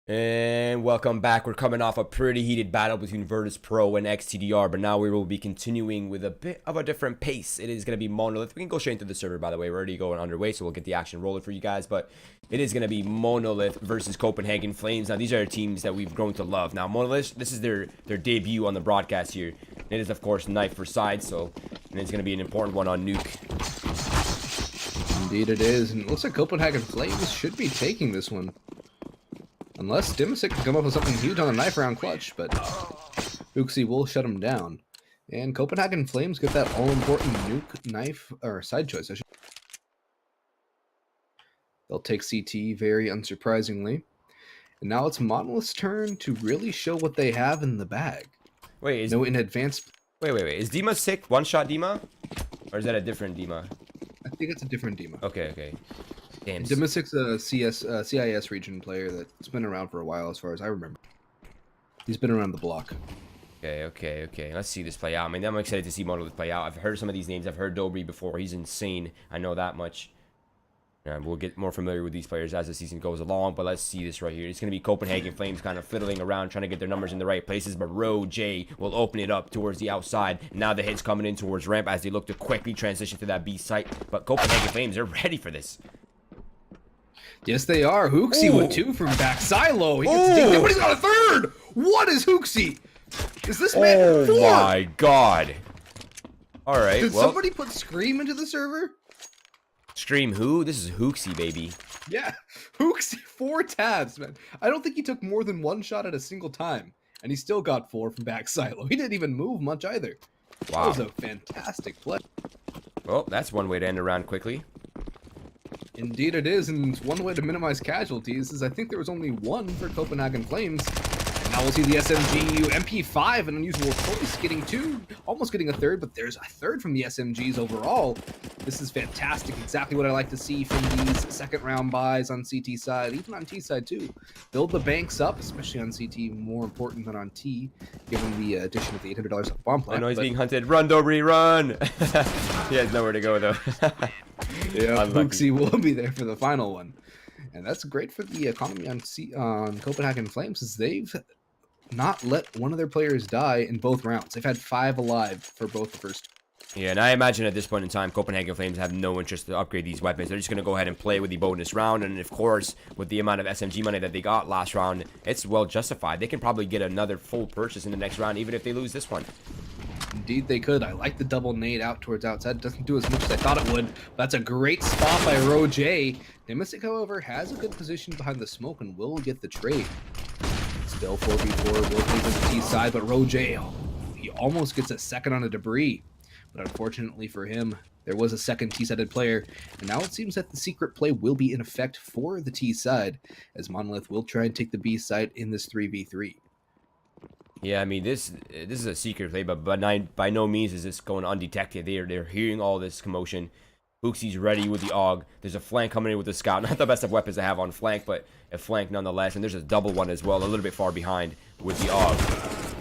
And welcome back. We're coming off a pretty heated battle between Virtus Pro and XTDR, but now we will be continuing with a bit of a different pace. It is going to be Monolith. We can go straight into the server, by the way. We're already going underway, so we'll get the action rolling for you guys, but it is going to be Monolith versus Copenhagen Flames. Now, these are teams that we've grown to love. Now, Monolith, this is their debut on the broadcast here. It is, of course, knife for side, so and it's going to be an important one on Nuke. Indeed it is, and it looks like Copenhagen Flames should be taking this one. Unless Dimisic can come up with something huge on the knife round clutch, but Uxie will shut him down. And Copenhagen Flames get that all-important nuke knife, or side choice. They'll take CT very unsurprisingly. And now it's Monolith's turn to really show what they have in the bag. Wait, is... No, in advance... Wait. Is Dima sick? One-shot Dima? Or is that a different Dima? I think it's a different Dima. Okay. Damn. Dimisic's a CIS region player that's been around for a while as far as I remember. He's been around the block. Okay. Let's see this play out. I mean, I'm excited to see Monolith play out. I've heard some of these names. I've heard Dobry before. He's insane. I know that much. We'll get more familiar with these players as the season goes along, but let's see this right here. It's going to be Copenhagen Flames kind of fiddling around, trying to get their numbers in the right places, but J will open it up towards the outside. Now the hit's coming in towards ramp as they look to quickly transition to that B site, but Copenhagen Flames, they're ready for this. Yes, they are. Hooksy with two from back silo. He gets to take it, but he's got a third. What is Hooksy? Is this man four? Oh my god. All right. Did somebody put Scream into the server? Scream who? This is Hooksy, baby. Yeah, Hooksy 4 tabs, man. I don't think he took more than one shot at a single time, and he still got 4 from back silo. He didn't even move much either. Wow. That was a fantastic play. Well, that's one way to end the round quickly. Indeed it is, and one way to minimize casualties is I think there was only one for Copenhagen Flames. And now we'll see the SMG MP5, an unusual choice, getting 2, almost getting a third, but there's a third from the SMGs overall. This is fantastic, exactly what I like to see from these second round buys on CT side, even on T side too. Build the banks up, especially on CT, more important than on T, given the addition of the $800 of bomb plant. I know he's being hunted. Run, Dobry, run! He has nowhere to go though. Yeah, Booksy will be there for the final one. And that's great for the economy on Copenhagen Flames, as they've not let one of their players die in both rounds. They've had 5 alive for both the first. Yeah, and I imagine at this point in time, Copenhagen Flames have no interest to upgrade these weapons. They're just going to go ahead and play with the bonus round, and of course, with the amount of SMG money that they got last round, it's well justified. They can probably get another full purchase in the next round, even if they lose this one. Indeed they could. I like the double nade out towards outside. It doesn't do as much as I thought it would. That's a great spot by J. Dimisic, however, has a good position behind the smoke and will get the trade. Still 4v4, will take the T side, but J, he almost gets a second on a debris. But unfortunately for him, there was a second T-sided player, and now it seems that the secret play will be in effect for the T side, as Monolith will try and take the B side in this 3v3. Yeah, I mean, this is a secret play, but by no means is this going undetected. They're hearing all this commotion. Hooksy's ready with the AUG. There's a flank coming in with the scout. Not the best of weapons to have on flank, but a flank nonetheless. And there's a double one as well, a little bit far behind with the AUG.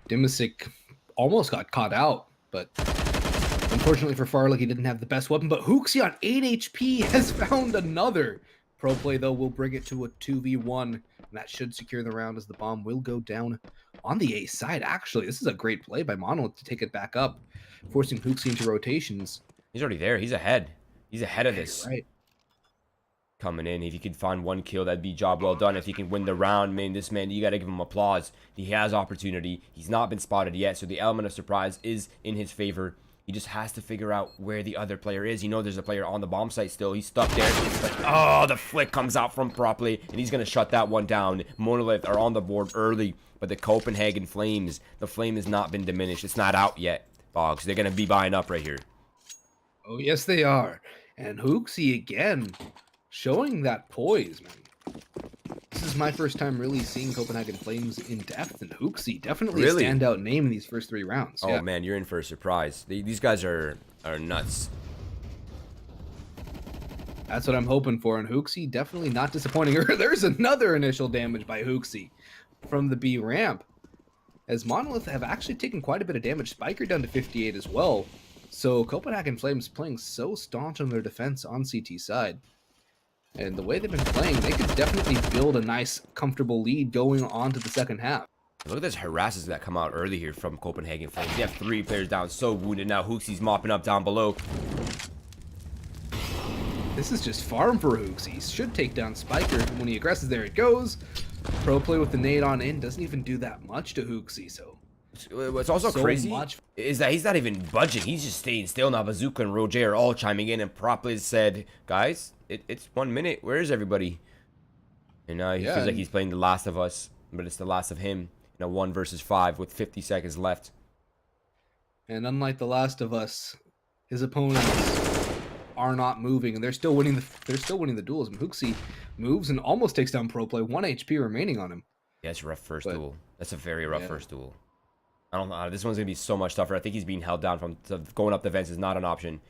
Dimisic almost got caught out, but unfortunately for Farlick, he didn't have the best weapon. But Hooksy on 8 HP has found another. Pro play, though, will bring it to a 2v1, and that should secure the round as the bomb will go down on the A side. Actually, this is a great play by Monolith to take it back up, forcing Hooksy into rotations. He's already there. He's ahead. He's ahead of this. Right. Coming in. If he could find one kill, that'd be job well done. If he can win the round, man, this man, you got to give him applause. He has opportunity. He's not been spotted yet, so the element of surprise is in his favor. He just has to figure out where the other player is. You know there's a player on the bomb site still. He's stuck there. But, oh, the flick comes out from properly, and he's going to shut that one down. Monolith are on the board early, but the Copenhagen Flames, the flame has not been diminished. It's not out yet, Boggs. They're going to be buying up right here. Oh, yes, they are. And Hooksy again, showing that poise, man. This is my first time really seeing Copenhagen Flames in depth, and Hooksy definitely a standout name in these first 3 rounds. Oh, yeah. Man, you're in for a surprise. These guys are nuts. That's what I'm hoping for, and Hooksy definitely not disappointing. There's another initial damage by Hooksy from the B ramp, as Monolith have actually taken quite a bit of damage. Spiker down to 58 as well. So Copenhagen Flames playing so staunch on their defense on CT side. And the way they've been playing, they could definitely build a nice, comfortable lead going on to the second half. Look at this harasses that come out early here from Copenhagen Flames. You have 3 players down, so wounded. Now Hooksy's mopping up down below. This is just farm for Hooks. He should take down Spiker. When he aggresses, there it goes. Pro play with the nade on in doesn't even do that much to Hooksy, so... What's also so crazy much. is that he's not even budging. He's just staying still. Now Bazooka and Roger are all chiming in, and Propley said, guys, it's 1 minute. Where is everybody? And now he feels like he's playing The Last of Us, but it's The Last of Him in a 1 versus 5 with 50 seconds left. And unlike The Last of Us, his opponents are not moving, and they're still winning the duels. And Hooksy moves and almost takes down Pro Play. 1 HP remaining on him. Yeah, it's a rough first duel. That's a very rough first duel. I don't know. This one's going to be so much tougher. I think he's being held down from going up the vents is not an option.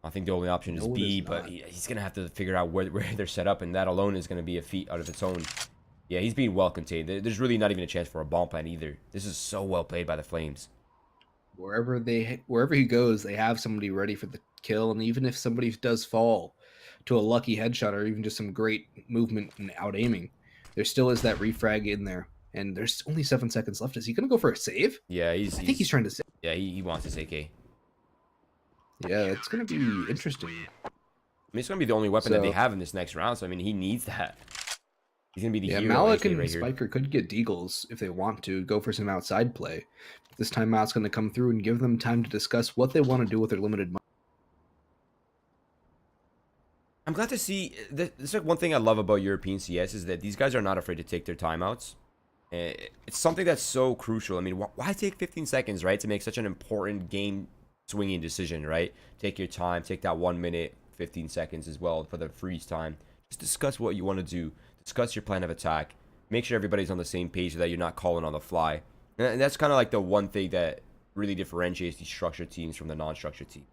I think the only option is B, but he's going to have to figure out where they're set up, and that alone is going to be a feat out of its own. Yeah, he's being well contained. There's really not even a chance for a bomb plan either. This is so well played by the Flames. Wherever he goes, they have somebody ready for the kill, and even if somebody does fall to a lucky headshot or even just some great movement and out aiming, there still is that refrag in there. And there's only 7 seconds left. Is he going to go for a save? Yeah, I think he's trying to save. Yeah, he wants his AK. Yeah, it's going to be interesting. I mean, it's going to be the only weapon that they have in this next round, so I mean, he needs that. He's going to be the hero. Malik and right Spiker could get deagles if they want to, go for some outside play. This timeout's going to come through and give them time to discuss what they want to do with their limited money. I'm glad to see, this like one thing I love about European CS is that these guys are not afraid to take their timeouts. It's something that's so crucial. I mean, why take 15 seconds, right, to make such an important game-swinging decision, right? Take your time, take that 1 minute, 15 seconds as well for the freeze time. Just discuss what you want to do. Discuss your plan of attack. Make sure everybody's on the same page so that you're not calling on the fly. And that's kind of like the one thing that really differentiates these structured teams from the non-structured team.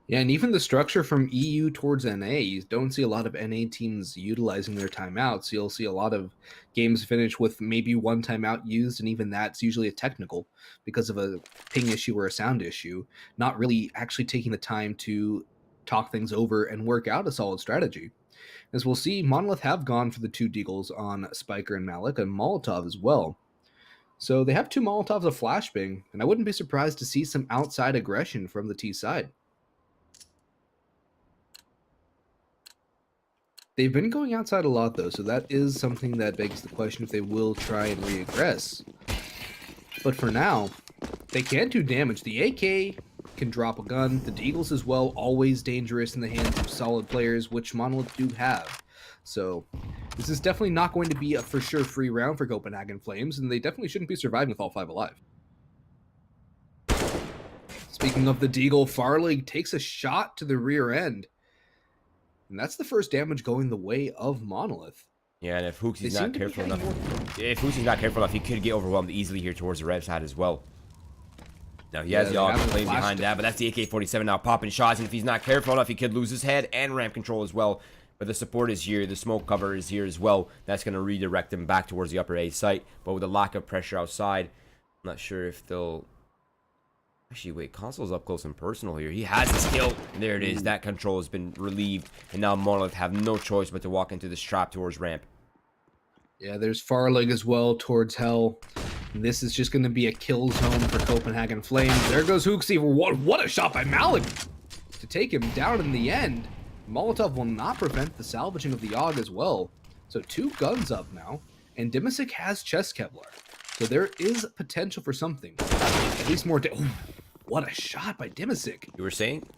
Yeah, and even the structure from EU towards NA, you don't see a lot of NA teams utilizing their timeouts. You'll see a lot of games finish with maybe 1 timeout used, and even that's usually a technical because of a ping issue or a sound issue, not really actually taking the time to talk things over and work out a solid strategy. As we'll see, Monolith have gone for the 2 deagles on Spiker and Malik, and Molotov as well. So they have 2 Molotovs of flashbang, and I wouldn't be surprised to see some outside aggression from the T side. They've been going outside a lot, though, so that is something that begs the question if they will try and re-aggress. But for now, they can do damage. The AK can drop a gun. The deagles as well, always dangerous in the hands of solid players, which Monolith do have. So this is definitely not going to be a for sure free round for Copenhagen Flames, and they definitely shouldn't be surviving with all 5 alive. Speaking of the deagle, Farley takes a shot to the rear end. And that's the first damage going the way of Monolith. Yeah, and if Hooksy's not careful enough, he could get overwhelmed easily here towards the red side as well. Now he has the AUG playing behind that, but that's the AK-47 now popping shots, and if he's not careful enough, he could lose his head and ramp control as well. But the support is here, the smoke cover is here as well. That's going to redirect him back towards the upper A site. But with a lack of pressure outside, I'm not sure if they'll... Actually, wait, Console's up close and personal here. He has his kill. There it is. That control has been relieved. And now Monolith have no choice but to walk into this trap towards ramp. Yeah, there's Farlig as well towards Hell. This is just going to be a kill zone for Copenhagen Flames. There goes Hooksy. What a shot by Malik to take him down in the end. Molotov will not prevent the salvaging of the AUG as well. So 2 guns up now. And Dimisic has chest Kevlar. So there is potential for something. At least more... What a shot by Dimisic. You were saying?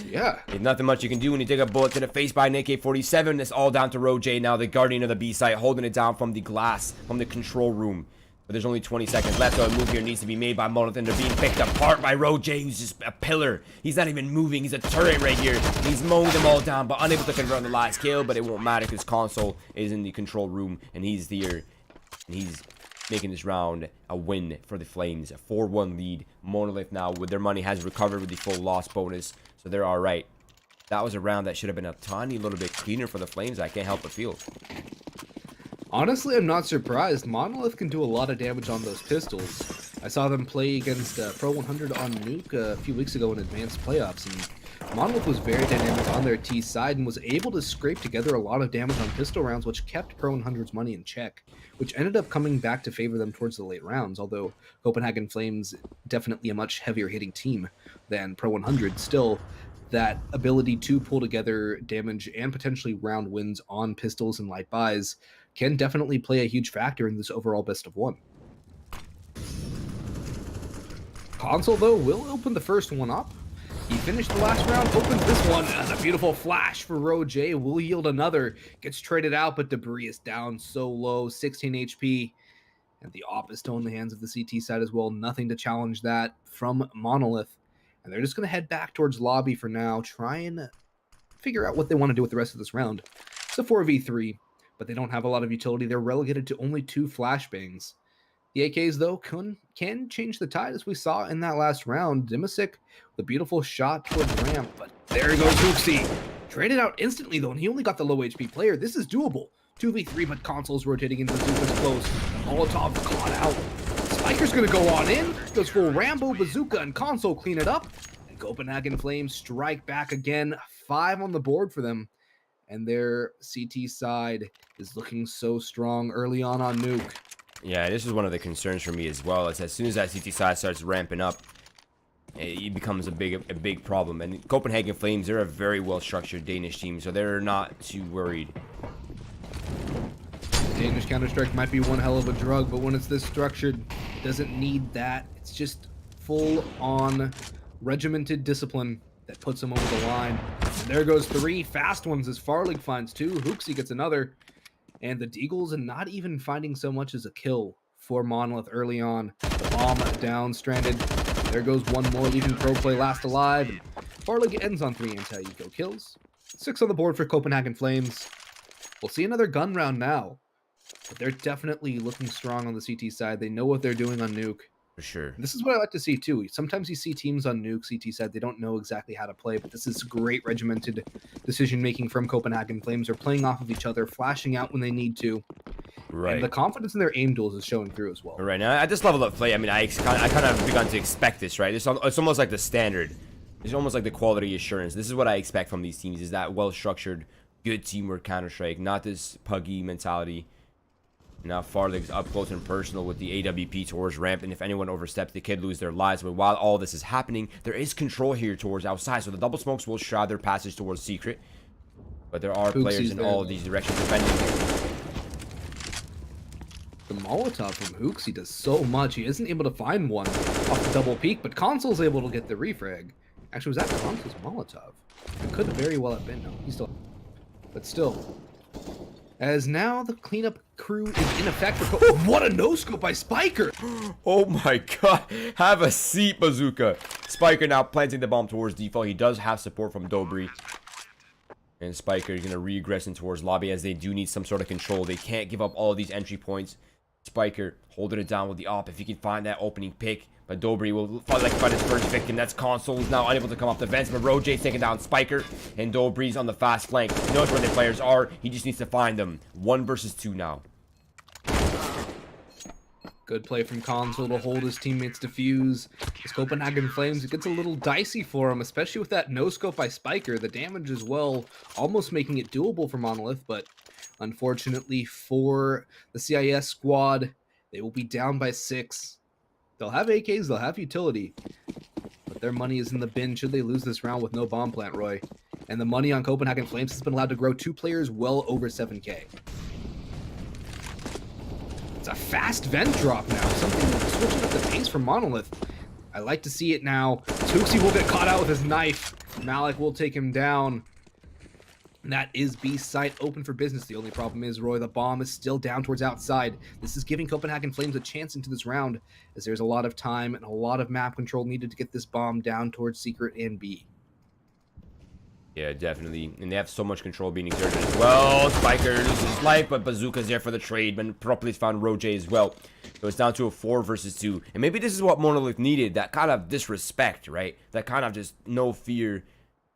Yeah. There's nothing much you can do when you take a bullet to the face by an AK-47. It's all down to Roger now, the guardian of the B site, holding it down from the glass, from the control room. But there's only 20 seconds left, so a move here needs to be made by Monolith, and they're being picked apart by Roger, who's just a pillar. He's not even moving. He's a turret right here. He's mowing them all down, but unable to convert on the last kill, but it won't matter because Console is in the control room, and he's here, and he's making this round a win for the Flames. A 4-1 lead. Monolith now with their money has recovered with the full loss bonus, so they're all right. That was a round that should have been a tiny little bit cleaner for the Flames. I can't help but feel. Honestly, I'm not surprised. Monolith can do a lot of damage on those pistols. I saw them play against Pro 100 on Nuke a few weeks ago in advanced playoffs, and Monolith was very dynamic on their T side and was able to scrape together a lot of damage on pistol rounds, which kept Pro 100's money in check, which ended up coming back to favor them towards the late rounds. Although Copenhagen Flames definitely a much heavier hitting team than Pro 100, still that ability to pull together damage and potentially round wins on pistols and light buys can definitely play a huge factor in this overall best of one. Console, though, will open the first one up. He finished the last round, opens this one, and a beautiful flash for Roger will yield another. Gets traded out, but debris is down so low, 16 HP. And the op is still in the hands of the CT side as well. Nothing to challenge that from Monolith. And they're just going to head back towards lobby for now, try and figure out what they want to do with the rest of this round. It's a 4v3, but they don't have a lot of utility. They're relegated to only 2 flashbangs. The AKs, though, can change the tide, as we saw in that last round. Dimasic, the beautiful shot towards ramp, but there goes Hooksy. Traded out instantly, though, and he only got the low HP player. This is doable. 2v3, but Console's rotating into Bazooka's close. Molotov caught out. Spiker's going to go on in. Goes full Rambo, Bazooka, and Console clean it up. And Copenhagen Flames strike back again. 5 on the board for them. And their CT side is looking so strong early on Nuke. Yeah, this is one of the concerns for me as well. It's as soon as that CT side starts ramping up, it becomes a big problem. And Copenhagen Flames, they're a very well-structured Danish team, so they're not too worried. Danish Counter-Strike might be one hell of a drug, but when it's this structured, it doesn't need that. It's just full-on regimented discipline that puts them over the line. And there goes 3 fast ones as Farlig finds 2. Hooksy gets another. And the Deagles are not even finding so much as a kill for Monolith early on. The bomb down, stranded. There goes one more, leaving Pro Play last alive. And Farlig ends on 3 anti-eco kills. 6 on the board for Copenhagen Flames. We'll see another gun round now. But they're definitely looking strong on the CT side. They know what they're doing on Nuke. For sure. This is what I like to see, too. Sometimes you see teams on Nuke, CT side, they don't know exactly how to play, but this is great regimented decision-making from Copenhagen Flames. They're playing off of each other, flashing out when they need to. Right. And the confidence in their aim duels is showing through as well. Right. Now, at this level of play, I mean, I kind of begun to expect this, right? It's almost like the standard. It's almost like the quality assurance. This is what I expect from these teams, is that well-structured, good teamwork Counter-Strike, not this puggy mentality. Now Farlig's up close and personal with the AWP towards ramp, and if anyone oversteps, they could lose their lives. But while all this is happening, there is control here towards outside, so the double smokes will shroud their passage towards secret. But there are players in all of these directions defending. The Molotov from Hooksy does so much. He isn't able to find one off the double peak, but Console's able to get the refrag. Actually, was that Console's Molotov? It could very well have been. No, he's still... But still... As now the cleanup crew is in effect for... What a no-scope by Spiker! Oh my god. Have a seat, Bazooka. Spiker now planting the bomb towards default. He does have support from Dobry. And Spiker is going to regress in towards lobby, as they do need some sort of control. They can't give up all of these entry points. Spiker holding it down with the op if he can find that opening pick. But Dobry will find his first victim. That's Console, who's now unable to come off the vents. But Roger's taking down Spiker. And Dobry's on the fast flank. He knows where the players are. He just needs to find them. 1 versus 2 now. Good play from Console to hold his teammates defuse. As Copenhagen Flames, it gets a little dicey for him, especially with that no-scope by Spiker. The damage as well, almost making it doable for Monolith. But unfortunately for the CIS squad, they will be down by 6. They'll have AKs, they'll have utility, but their money is in the bin should they lose this round with no bomb plant, Roy. And the money on Copenhagen Flames has been allowed to grow 2 players well over 7K. It's a fast vent drop now, something switching up the pace for Monolith. I like to see it now. Tuxi will get caught out with his knife. Malik will take him down. And that is B site open for business. The only problem is, Roy, the bomb is still down towards outside. This is giving Copenhagen Flames a chance into this round, as there's a lot of time and a lot of map control needed to get this bomb down towards Secret and B. Yeah, definitely. And they have so much control being exerted as well. Spiker loses his life, but Bazooka's there for the trade. But properly found Roger as well. So it's down to a 4 versus 2. And maybe this is what Monolith needed. That kind of disrespect, right? That kind of just no fear,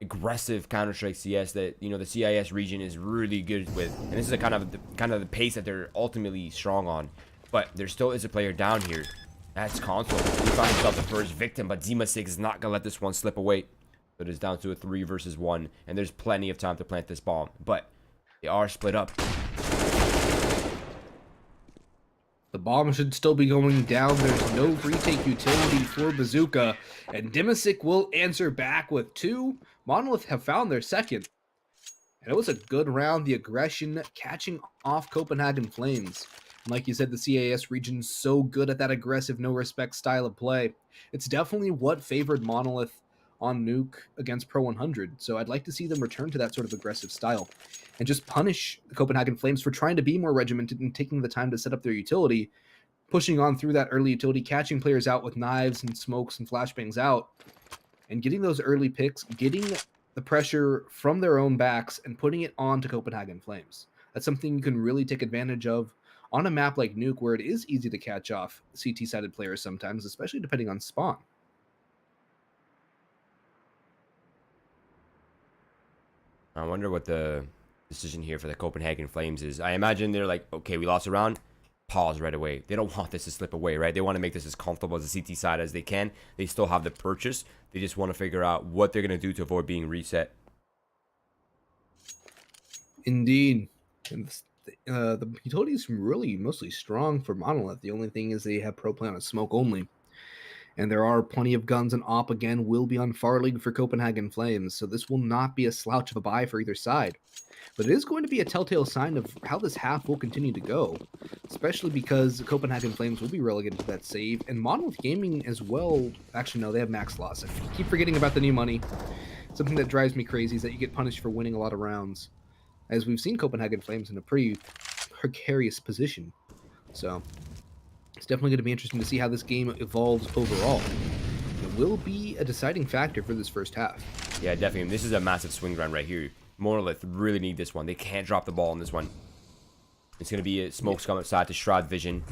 aggressive Counter-Strike CS that, you know, the CIS region is really good with. And this is a kind of the pace that they're ultimately strong on. But there still is a player down here. That's Console. He found himself the first victim, but Zima6 is not going to let this one slip away. It is down to a 3 versus 1, and there's plenty of time to plant this bomb. But they are split up. The bomb should still be going down. There's no retake utility for Bazooka, and Dimisic will answer back with 2. Monolith have found their second. And it was a good round. The aggression catching off Copenhagen Flames. And like you said, the CAS region's so good at that aggressive, no-respect style of play. It's definitely what favored Monolith on Nuke against Pro 100. So I'd like to see them return to that sort of aggressive style and just punish the Copenhagen Flames for trying to be more regimented and taking the time to set up their utility, pushing on through that early utility, catching players out with knives and smokes and flashbangs out, and getting those early picks, getting the pressure from their own backs and putting it on to Copenhagen Flames. That's something you can really take advantage of on a map like Nuke, where it is easy to catch off CT-sided players sometimes, especially depending on spawn. I wonder what the decision here for the Copenhagen Flames is. I imagine they're like, okay, we lost a round, pause right away. They don't want this to slip away, right? They want to make this as comfortable as the CT side as they can. They still have the purchase. They just want to figure out what they're going to do to avoid being reset. Indeed. And the utility is really mostly strong for Monolith. The only thing is they have pro play on a smoke only. And there are plenty of guns, and Op again will be on Far League for Copenhagen Flames, so this will not be a slouch of a buy for either side. But it is going to be a telltale sign of how this half will continue to go, especially because the Copenhagen Flames will be relegated to that save, and Monolith Gaming as well. Actually, no, they have max loss. I keep forgetting about the new money. Something that drives me crazy is that you get punished for winning a lot of rounds, as we've seen Copenhagen Flames in a pretty precarious position. So it's definitely going to be interesting to see how this game evolves overall. It will be a deciding factor for this first half. Yeah, definitely. This is a massive swing round right here. Monolith really need this one. They can't drop the ball on this one. It's going to be a smoke scum outside to Shroud Vision.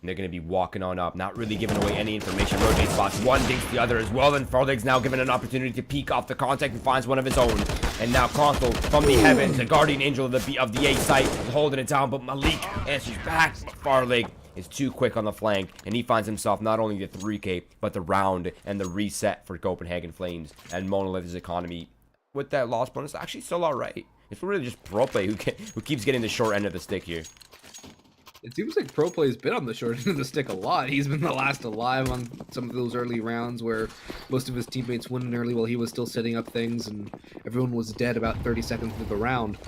And they're going to be walking on up, not really giving away any information. Rotate spots one, dinks the other as well. And Farlig's now given an opportunity to peek off the contact and finds one of his own. And now Console from the heavens, the guardian angel of the A site, is holding it down. But Malik answers back. Farlig is too quick on the flank, and he finds himself not only the 3K, but the round and the reset for Copenhagen Flames. And Monolith's economy, with that loss bonus, actually still alright. It's really just pro play who keeps getting the short end of the stick here. It seems like pro play's been on the short end of the stick a lot. He's been the last alive on some of those early rounds where most of his teammates went early while he was still setting up things, and everyone was dead about 30 seconds into the round.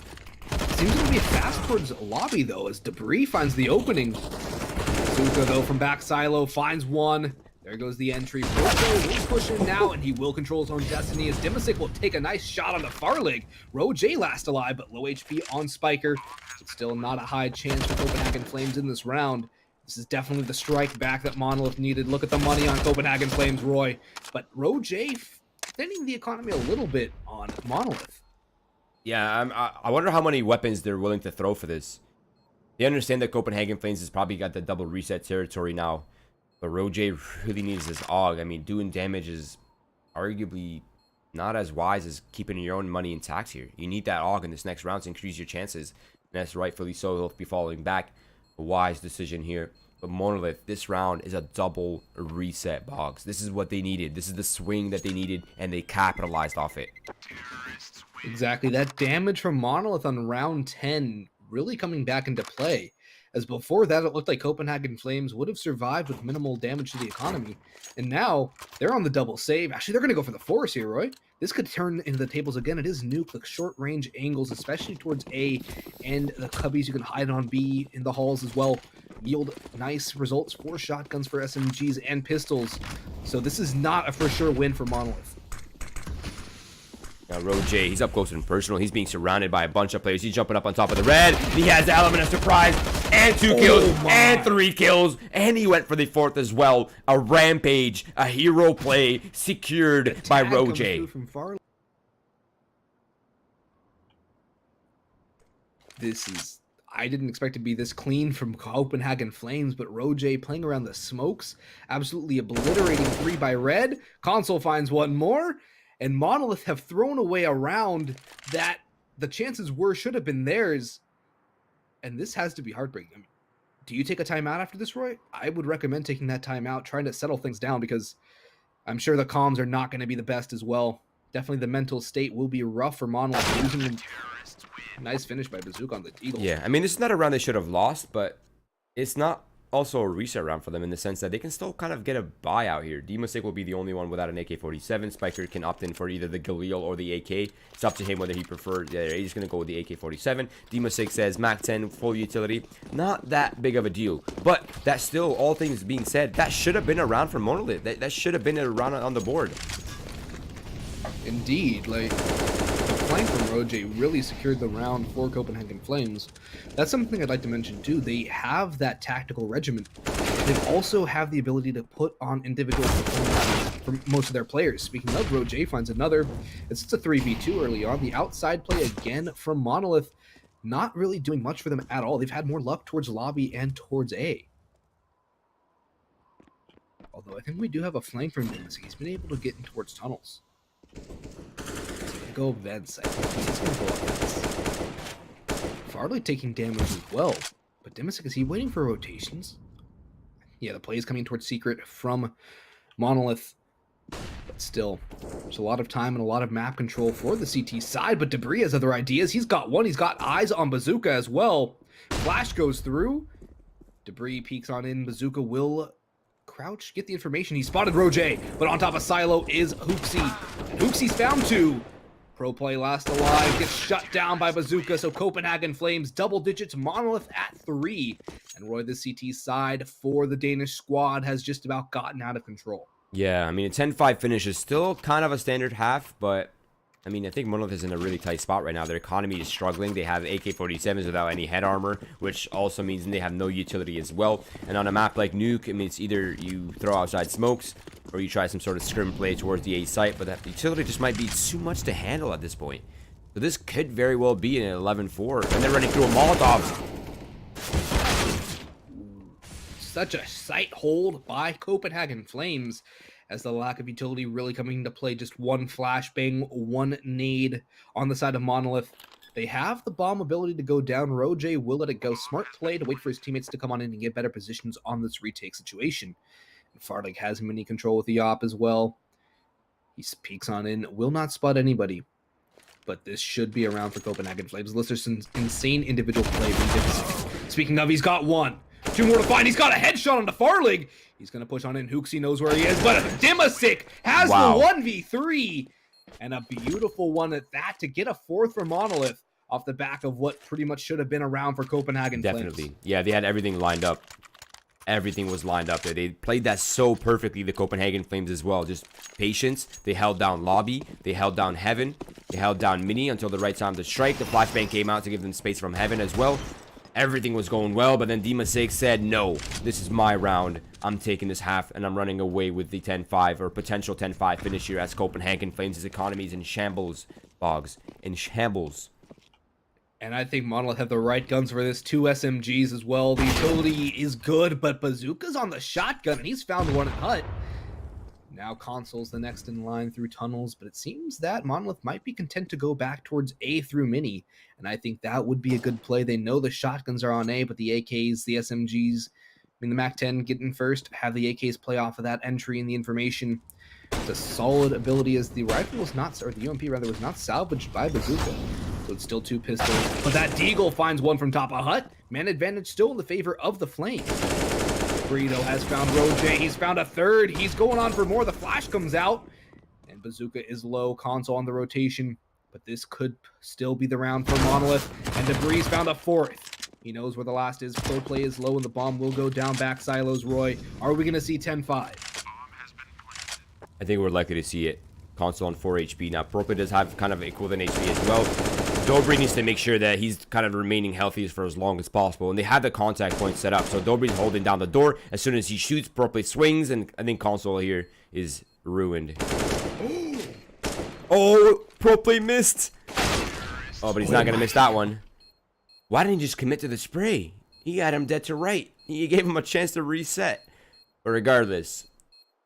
Seems to be fast towards lobby, though, as Debris finds the opening. Bazooka, though, from back silo, finds one. There goes the entry. Rojo will push in now, and he will control his own destiny, as Dimisic will take a nice shot on the far leg. Rojo last alive, but low HP on Spiker. Still not a high chance for Copenhagen Flames in this round. This is definitely the strike back that Monolith needed. Look at the money on Copenhagen Flames, Roy. But Rojo thinning the economy a little bit on Monolith. Yeah, I wonder how many weapons they're willing to throw for this. They understand that Copenhagen Flames has probably got the double reset territory now. But Rojo really needs this AUG. I mean, doing damage is arguably not as wise as keeping your own money intact here. You need that AUG in this next round to increase your chances. And that's rightfully so. He'll be following back. A wise decision here. But Monolith, this round is a double reset, Boggs. This is what they needed. This is the swing that they needed, and they capitalized off it. Exactly. That damage from Monolith on round 10 really coming back into play. As before that, it looked like Copenhagen Flames would have survived with minimal damage to the economy. And now, they're on the double save. Actually, they're going to go for the force here, Roy. This could turn into the tables again. It is Nuke, the short-range angles, especially towards A, and the cubbies you can hide on B in the halls as well, yield nice results for shotguns, for SMGs, and pistols. So this is not a for-sure win for Monolith. Now, Rojo, he's up close and personal. He's being surrounded by a bunch of players. He's jumping up on top of the red. He has the element of surprise. And 2 kills. And 3 kills. And he went for the 4th as well. A rampage. A hero play secured by Rojo. This is... I didn't expect to be this clean from Copenhagen Flames, but Rojo playing around the smokes. Absolutely obliterating 3 by red. Console finds one more. And Monolith have thrown away a round that the chances were should have been theirs. And this has to be heartbreaking. I mean, do you take a timeout after this, Roy? I would recommend taking that timeout, trying to settle things down, because I'm sure the comms are not going to be the best as well. Definitely the mental state will be rough for Monolith, losing him. Nice finish by Bazooka on the Deagle. Yeah, I mean, this is not a round they should have lost, but it's not also a reset round for them in the sense that they can still kind of get a buyout here. Demasik will be the only one without an AK-47. Spiker can opt in for either the Galil or the AK. It's up to him whether he prefers. Yeah, he's going to go with the AK-47. Demasik says Mac 10 full utility. Not that big of a deal, but that's still, all things being said, that should have been a round for Monolith. That should have been a round on the board. Indeed, like, the flank from Roje really secured the round for Copenhagen Flames. That's something I'd like to mention too. They have that tactical regiment. They also have the ability to put on individual performances for most of their players. Speaking of, Roje finds another. It's a 3v2 early on. The outside play again from Monolith, not really doing much for them at all. They've had more luck towards lobby and towards A. Although I think we do have a flank from him. He's been able to get in towards tunnels. Go vents. I think he's gonna go up vents. Farley taking damage as well. But Demasik, is he waiting for rotations? Yeah, the play is coming towards Secret from Monolith. But still, there's a lot of time and a lot of map control for the CT side. But Debris has other ideas. He's got one. He's got eyes on Bazooka as well. Flash goes through. Debris peeks on in. Bazooka will crouch, get the information. He spotted Roje, but on top of Silo is Hooksy. And Hooksy's found two. Pro play last alive, gets shut down by Bazooka, so Copenhagen Flames double digits, Monolith at 3. And Roy, the CT side for the Danish squad, has just about gotten out of control. Yeah, I mean, a 10-5 finish is still kind of a standard half, but I mean, I think Monolith is in a really tight spot right now. Their economy is struggling. They have AK-47s without any head armor, which also means they have no utility as well. And on a map like Nuke, I mean, it's either you throw outside smokes or you try some sort of scrim play towards the A site, but that utility just might be too much to handle at this point. So this could very well be an 11-4, and they're running through a Molotov. Such a sight hold by Copenhagen Flames, as the lack of utility really coming into play. Just one flashbang, one nade on the side of Monolith. They have the bomb ability to go down. Roje will let it go. Smart play to wait for his teammates to come on in and get better positions on this retake situation. And Farlig has mini control with the op as well. He peeks on in, will not spot anybody. But this should be around for Copenhagen Flames. Unless there's some insane individual play. Speaking of, he's got one. Two more to find. He's got a headshot on the Farlig. He's going to push on in. Hooksy knows where he is. But Demasik has the 1v3. And a beautiful one at that to get a fourth for Monolith off the back of what pretty much should have been a round for Copenhagen Definitely. Flames. Yeah, they had everything lined up. Everything was lined up there. They played that so perfectly, the Copenhagen Flames as well. Just patience. They held down lobby. They held down heaven. They held down mini until the right time to strike. The flashbang came out to give them space from heaven as well. Everything was going well, but then Demasik said, no, this is my round. I'm taking this half, and I'm running away with the 10-5 or potential 10-5 finish here as Copenhagen Flames' economy is in shambles, Boggs. In shambles. And I think Monolith have the right guns for this. 2 SMGs as well. The utility is good, but Bazooka's on the shotgun, and he's found one at Hut. Now Console's the next in line through tunnels, but it seems that Monolith might be content to go back towards A through Mini, and I think that would be a good play. They know the shotguns are on A, but the AKs, the SMGs, I mean, the MAC-10 getting first, have the AKs play off of that entry and the information. It's a solid ability as the rifle was not, or the UMP rather, was not salvaged by Bazooka. So it's still 2 pistols, but that Deagle finds one from top of Hut. Man advantage still in the favor of the Flames. Burrito has found Roje. He's found a third. He's going on for more. The flash comes out. And Bazooka is low. Console on the rotation. But this could still be the round for Monolith. And Debris found a fourth. He knows where the last is. Pro play is low and the bomb will go down back silos. Roy, are we going to see 10-5? I think we're likely to see it. Console on 4 HP. Now, Pro play does have kind of equivalent HP as well. Dobry needs to make sure that he's kind of remaining healthy for as long as possible. And they have the contact point set up. So Dobry's holding down the door. As soon as he shoots, Proplay swings. And I think Console here is ruined. Oh, Proplay missed. Oh, but he's not going to miss that one. Why didn't he just commit to the spray? He had him dead to right. He gave him a chance to reset. But regardless,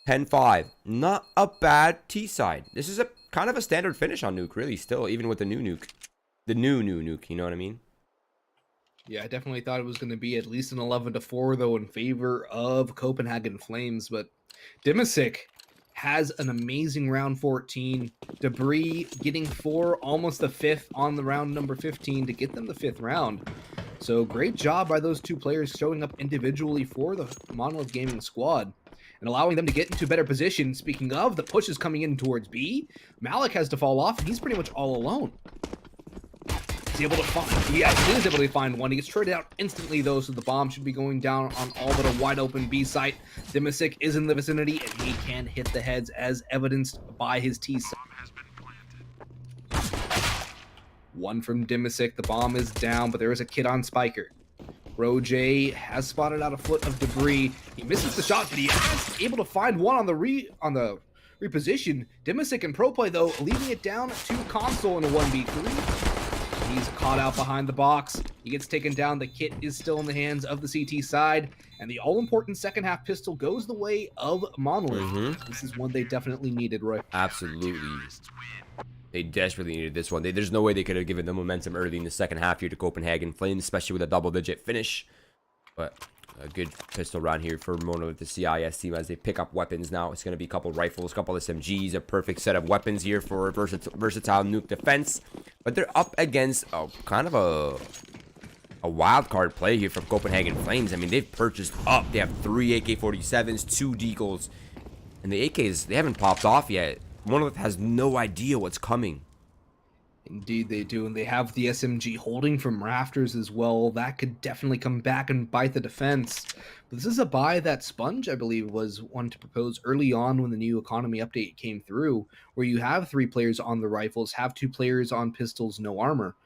10-5. Not a bad T-side. This is a kind of a standard finish on Nuke, really, still, even with the new Nuke. The new Nuke, you know what I mean? Yeah, I definitely thought it was going to be at least an 11-4, though, in favor of Copenhagen Flames. But Demasik has an amazing round 14. Debris getting 4, almost the 5th on the round number 15 to get them the 5th round. So great job by those two players showing up individually for the Monolith Gaming squad and allowing them to get into better position. Speaking of, the push is coming in towards B. Malik has to fall off, and he's pretty much all alone. He's able to find, yes, he is able to find one. He gets traded out instantly, though, so the bomb should be going down on all but a wide open B site. Dimisic is in the vicinity, and he can hit the heads as evidenced by his T site. One from Dimisic, the bomb is down, but there is a kid on Spiker. Roj has spotted out a foot of debris. He misses the shot, but he is able to find one on the reposition. Dimisic and Pro Play, though, leaving it down to Console in a 1v3. He's caught out behind the box. He gets taken down. The kit is still in the hands of the CT side. And the all-important second half pistol goes the way of Monolith. This is one they definitely needed, Roy. Absolutely. They desperately needed this one. There's no way they could have given the momentum early in the second half here to Copenhagen Flames, especially with a double-digit finish. But a good pistol round here for Monolith, the CIS team, as they pick up weapons now. It's going to be a couple rifles, a couple SMGs, a perfect set of weapons here for versatile nuke defense. But they're up against kind of a wild card play here from Copenhagen Flames. I mean, they've purchased up. They have 3 AK-47s, 2 deagles, and the AKs, they haven't popped off yet. Monolith has no idea what's coming. Indeed they do, and they have the SMG holding from rafters as well. That could definitely come back and bite the defense. But this is a buy that Sponge, I believe, was one to propose early on when the new economy update came through, where you have 3 players on the rifles, have 2 players on pistols, no armor.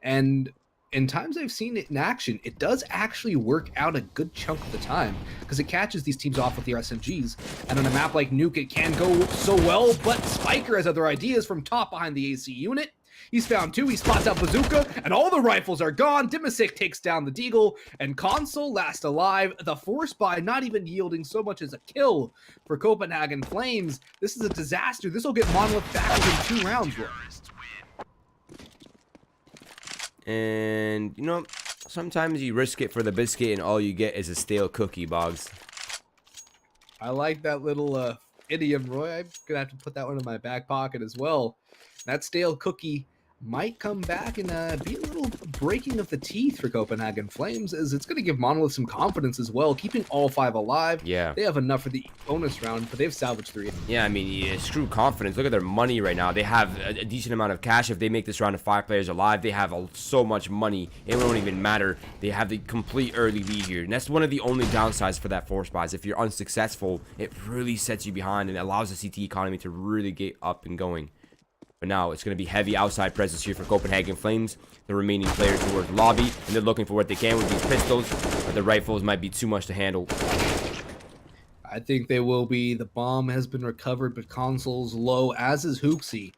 And in times I've seen it in action, it does actually work out a good chunk of the time, because it catches these teams off with their SMGs. And on a map like Nuke, it can go so well, but Spiker has other ideas from top behind the AC unit. He's found 2, he spots out Bazooka, and all the rifles are gone. Dimisic takes down the Deagle, and Console last alive. The force buy not even yielding so much as a kill for Copenhagen Flames. This is a disaster. This will get Monolith back within 2 rounds, Roy. And, you know, sometimes you risk it for the biscuit and all you get is a stale cookie, Boggs. I like that little idiom, Roy. I'm going to have to put that one in my back pocket as well. That stale cookie might come back and be a little breaking of the teeth for Copenhagen Flames, as it's going to give Monolith some confidence as well, keeping all 5 alive. Yeah. They have enough for the bonus round, but they've salvaged 3. Yeah, I mean, yeah, screw confidence. Look at their money right now. They have a decent amount of cash. If they make this round of 5 players alive, they have so much money. It won't even matter. They have the complete early lead here. And that's one of the only downsides for that force buys. If you're unsuccessful, it really sets you behind and allows the CT economy to really get up and going. But now it's going to be heavy outside presence here for Copenhagen Flames. The remaining players towards lobby, and they're looking for what they can with these pistols. But the rifles might be too much to handle. I think they will be. The bomb has been recovered, but Console's low, as is Hooksy.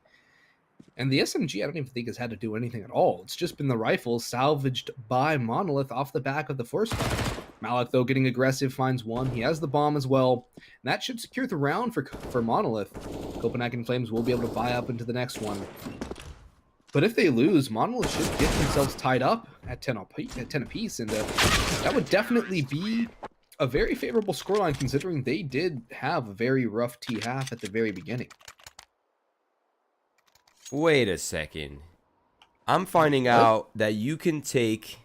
And the SMG, I don't even think has had to do anything at all. It's just been the rifle salvaged by Monolith off the back of the force fire. Malik, though, getting aggressive, finds one. He has the bomb as well. And that should secure the round for Monolith. Copenhagen Flames will be able to buy up into the next one. But if they lose, Monolith should get themselves tied up at 10 apiece. And that would definitely be a very favorable scoreline, considering they did have a very rough T-half at the very beginning. Wait a second. I'm finding out that you can take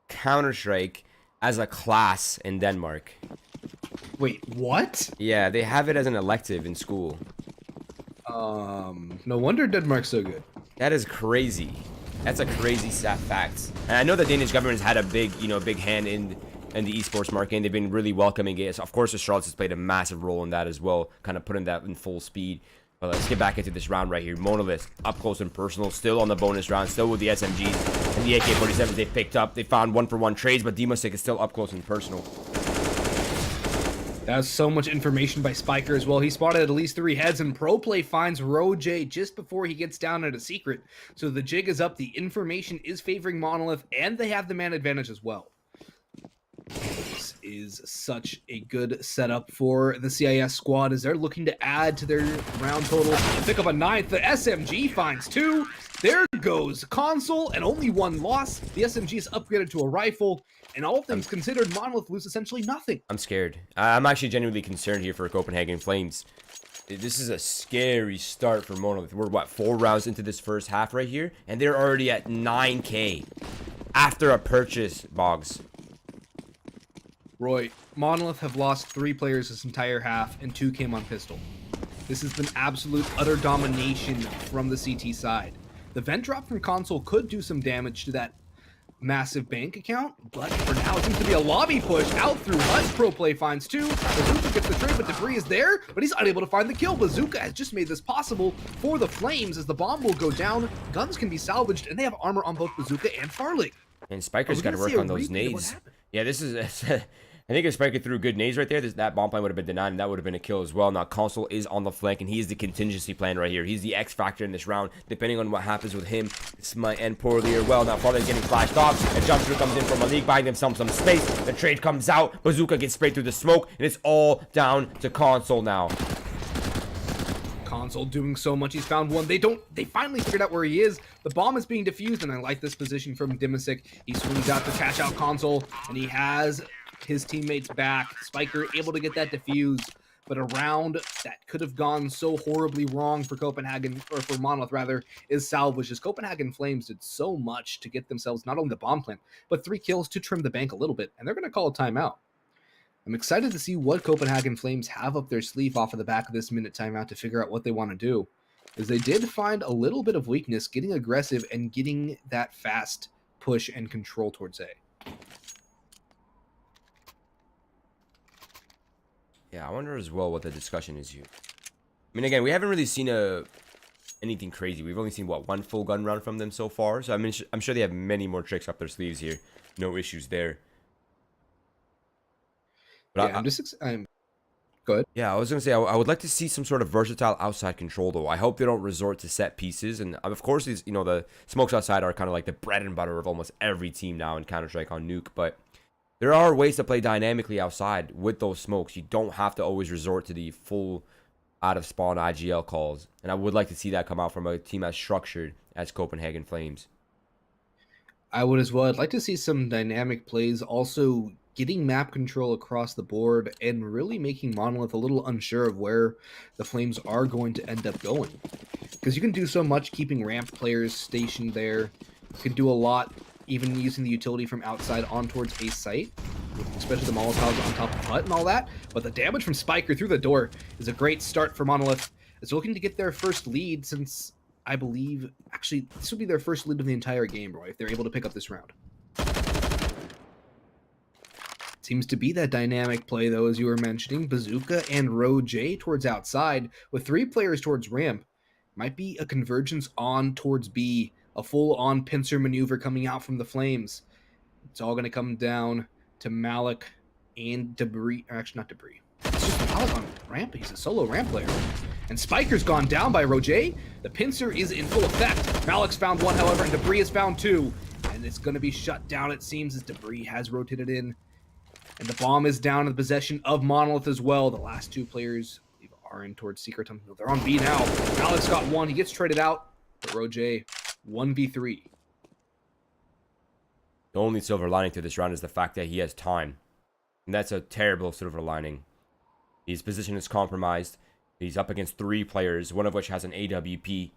Counter-Strike as a class in Denmark. Wait, what? Yeah, they have it as an elective in school. No wonder Denmark's so good. That is crazy. That's a crazy fact. And I know the Danish government has had a big hand in the esports market, and they've been really welcoming it. So of course, the Charlottes has played a massive role in that as well, kind of putting that in full speed. But let's get back into this round right here. Monolith, up close and personal, still on the bonus round, still with the SMGs and the AK-47s they picked up. They found 1-for-1 trades, but Dimasic is still up close and personal. That's so much information by Spiker as well. He spotted at least 3 heads, and Pro Play finds Roj just before he gets down at a secret. So the jig is up. The information is favoring Monolith, and they have the man advantage as well. This is such a good setup for the CIS squad as they're looking to add to their round total and pick up a 9th. The SMG finds 2. There goes Console, and only 1 loss. The SMG is upgraded to a rifle, and all things considered, Monolith lose essentially nothing. I'm scared. I'm actually genuinely concerned here for Copenhagen Flames. This is a scary start for Monolith. We're, what, 4 rounds into this first half right here? And they're already at 9K after a purchase, Boggs. Roy, Monolith have lost 3 players this entire half, and 2 came on pistol. This has been absolute utter domination from the CT side. The vent drop from console could do some damage to that massive bank account, but for now it seems to be a lobby push out through Huts. Pro Play finds 2. Bazooka gets the trade, but Debris is there, but he's unable to find the kill. Bazooka has just made this possible for the Flames as the bomb will go down. Guns can be salvaged, and they have armor on both Bazooka and Farley. And Spiker's got to work on those nades. Yeah, this is... I think if Spiker threw good nades right there, that bomb plan would have been denied, and that would have been a kill as well. Now, Console is on the flank, and he's the contingency plan right here. He's the X factor in this round. Depending on what happens with him, this might end poorly or well. Now, Farley's getting flashed off. A jump comes in from Malik, buying himself some space. The trade comes out. Bazooka gets sprayed through the smoke, and it's all down to Console now. Console doing so much. He's found one. They finally figured out where he is. The bomb is being defused, and I like this position from Dimisic. He swings out to catch out Console, and he has his teammates back. Spiker able to get that defused, but a round that could have gone so horribly wrong for Copenhagen, or for Monolith rather, is salvaged as Copenhagen Flames did so much to get themselves not only the bomb plant, but 3 kills to trim the bank a little bit, and they're going to call a timeout. I'm excited to see what Copenhagen Flames have up their sleeve off of the back of this minute timeout to figure out what they want to do, as they did find a little bit of weakness getting aggressive and getting that fast push and control towards A. Yeah, I wonder as well what the discussion is here. I mean, again, we haven't really seen anything crazy. We've only seen, what, 1 full gun round from them so far. So, I mean, I'm sure they have many more tricks up their sleeves here. No issues there. But yeah, go ahead. Yeah, I was going to say, I would like to see some sort of versatile outside control, though. I hope they don't resort to set pieces. And, of course, these, the smokes outside are kind of like the bread and butter of almost every team now in Counter-Strike on Nuke. But there are ways to play dynamically outside with those smokes. You don't have to always resort to the full out-of-spawn IGL calls. And I would like to see that come out from a team as structured as Copenhagen Flames. I would as well. I'd like to see some dynamic plays, also getting map control across the board and really making Monolith a little unsure of where the Flames are going to end up going. Because you can do so much keeping ramp players stationed there. You can do a lot even using the utility from outside on towards a site, especially the Molotovs on top of Hut and all that. But the damage from Spiker through the door is a great start for Monolith. It's looking to get their first lead since, I believe, actually, this would be their first lead of the entire game, Roy, if they're able to pick up this round. Seems to be that dynamic play, though, as you were mentioning. Bazooka and J towards outside, with 3 players towards ramp. Might be a convergence on towards B. A full-on pincer maneuver coming out from the Flames. It's all going to come down to Malik and Debris. Or actually, not Debris. It's just Malik on ramp. He's a solo ramp player. And Spiker's gone down by J. The pincer is in full effect. Malik's found 1, however, and Debris has found 2. And it's going to be shut down, it seems, as Debris has rotated in. And the bomb is down in the possession of Monolith as well. The last 2 players are in towards Secret Tunnel. They're on B now. Malik's got 1. He gets traded out. But J 1v3. The only silver lining to this round is the fact that he has time. And that's a terrible silver lining. His position is compromised. He's up against 3 players, one of which has an AWP.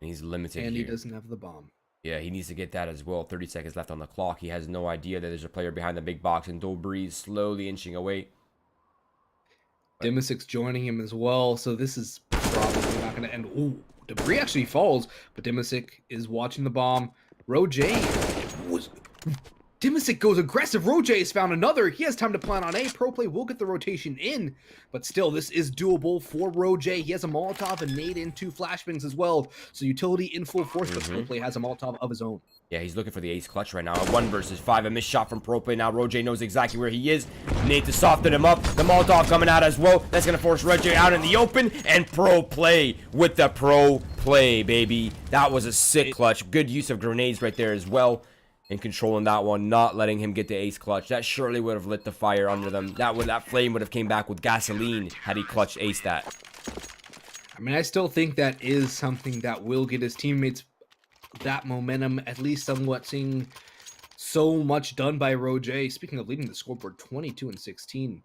And he's limited And here. he doesn't have the bomb. Yeah, he needs to get that as well. 30 seconds left on the clock. He has no idea that there's a player behind the big box, and Debris slowly inching away. Dimisic's joining him as well, so this is probably not going to end. Ooh, Debris actually falls, but Dimisic is watching the bomb. Dimisic goes aggressive. J has found another. He has time to plan on A. Pro Play will get the rotation in, but still, this is doable for J. He has a Molotov and nade in 2 flashbangs as well, so utility in full force, but Pro Play has a Molotov of his own. Yeah, he's looking for the ace clutch right now. A 1 versus 5, a missed shot from Pro Play. Now J knows exactly where he is. Nade to soften him up. The Molotov coming out as well. That's going to force J out in the open, and Pro Play with the Pro Play, baby. That was a sick clutch. Good use of grenades right there as well. And controlling that one, not letting him get the ace clutch. That surely would have lit the fire under them. That flame would have came back with gasoline had he clutched ace that. I mean, I still think that is something that will get his teammates that momentum, at least somewhat, seeing so much done by J. Speaking of leading the scoreboard, 22 and 16.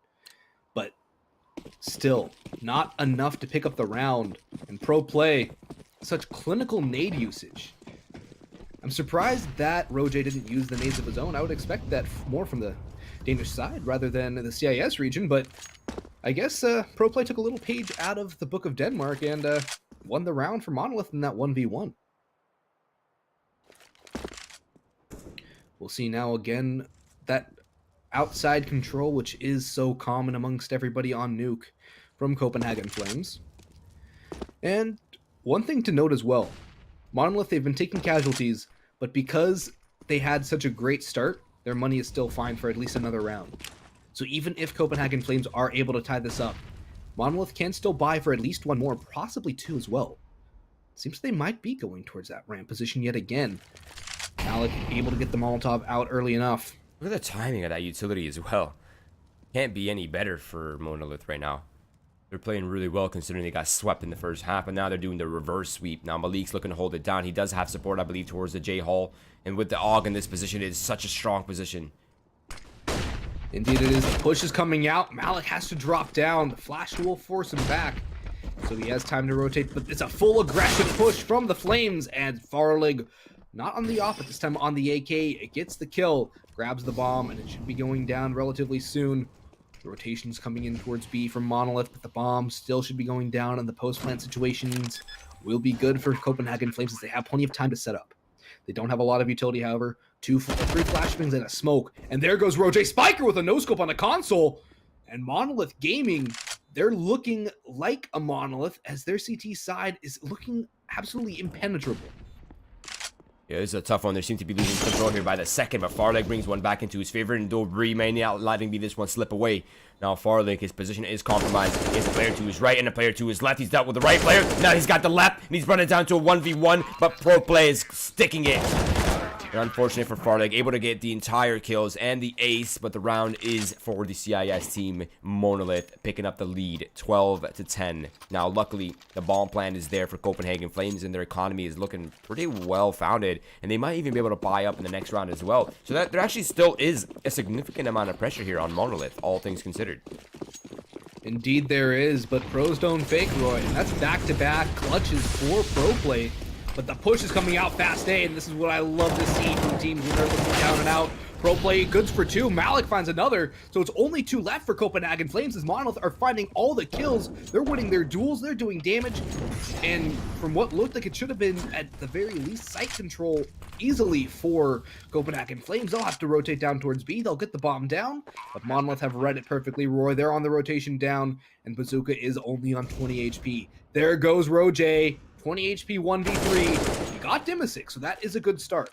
But Still, not enough to pick up the round. And Pro Play, such clinical nade usage. I'm surprised that Roje didn't use the nades of his own. I would expect that more from the Danish side rather than the CIS region, but I guess Pro Play took a little page out of the Book of Denmark and won the round for Monolith in that 1v1. We'll see now again that outside control, which is so common amongst everybody on Nuke from Copenhagen Flames. And one thing to note as well, Monolith, they've been taking casualties, but because they had such a great start, their money is still fine for at least another round. So even if Copenhagen Flames are able to tie this up, Monolith can still buy for at least one more, possibly two as well. Seems they might be going towards that ramp position yet again. Alec able to get the Molotov out early enough. Look at the timing of that utility as well. Can't be any better for Monolith right now. They're playing really well considering they got swept in the first half, and now they're doing the reverse sweep. Now Malik's looking to hold it down. He does have support, I believe, towards the J-Hall. And with the AUG in this position, it is such a strong position. Indeed it is. The push is coming out. Malik has to drop down. The flash will force him back. So he has time to rotate, but it's a full aggressive push from the Flames, and Farlig, not on the off, but this time on the AK, it gets the kill, grabs the bomb, and it should be going down relatively soon. The rotation's coming in towards B from Monolith, but the bomb still should be going down, and the post-plant situations will be good for Copenhagen Flames as they have plenty of time to set up. They don't have a lot of utility, however. 3 flashbangs and a smoke, and there goes Roje Spiker with a no-scope on the console, and Monolith Gaming, they're looking like a Monolith as their CT side is looking absolutely impenetrable. Yeah, this is a tough one. They seem to be losing control here by the second, but Farlig brings one back into his favor, and Dobry mainly out letting this one slip away. Now Farlig, his position is compromised. He has a player to his right and a player to his left. He's dealt with the right player. Now he's got the left, and he's running down to a 1v1, but Pro Play is sticking it. And unfortunate for Farlig, able to get the entire kills and the ace, but the round is for the CIS team. Monolith picking up the lead, 12-10. Now, luckily, the bomb plan is there for Copenhagen Flames, and their economy is looking pretty well founded, and they might even be able to buy up in the next round as well. So that there actually still is a significant amount of pressure here on Monolith, all things considered. Indeed there is, but pros don't fake, Roy, and that's back-to-back clutches for Pro Play. But the push is coming out fast A, and this is what I love to see from teams when they're looking down and out. Pro Play goods for 2. Malik finds another, so it's only 2 left for Copenhagen Flames as Monolith are finding all the kills. They're winning their duels, they're doing damage, and from what looked like it should have been at the very least site control easily for Copenhagen Flames. They'll have to rotate down towards B. They'll get the bomb down, but Monolith have read it perfectly. Roy, they're on the rotation down, and Bazooka is only on 20 HP. There goes Roje. 20 HP, 1v3. He got Dimisic, so that is a good start.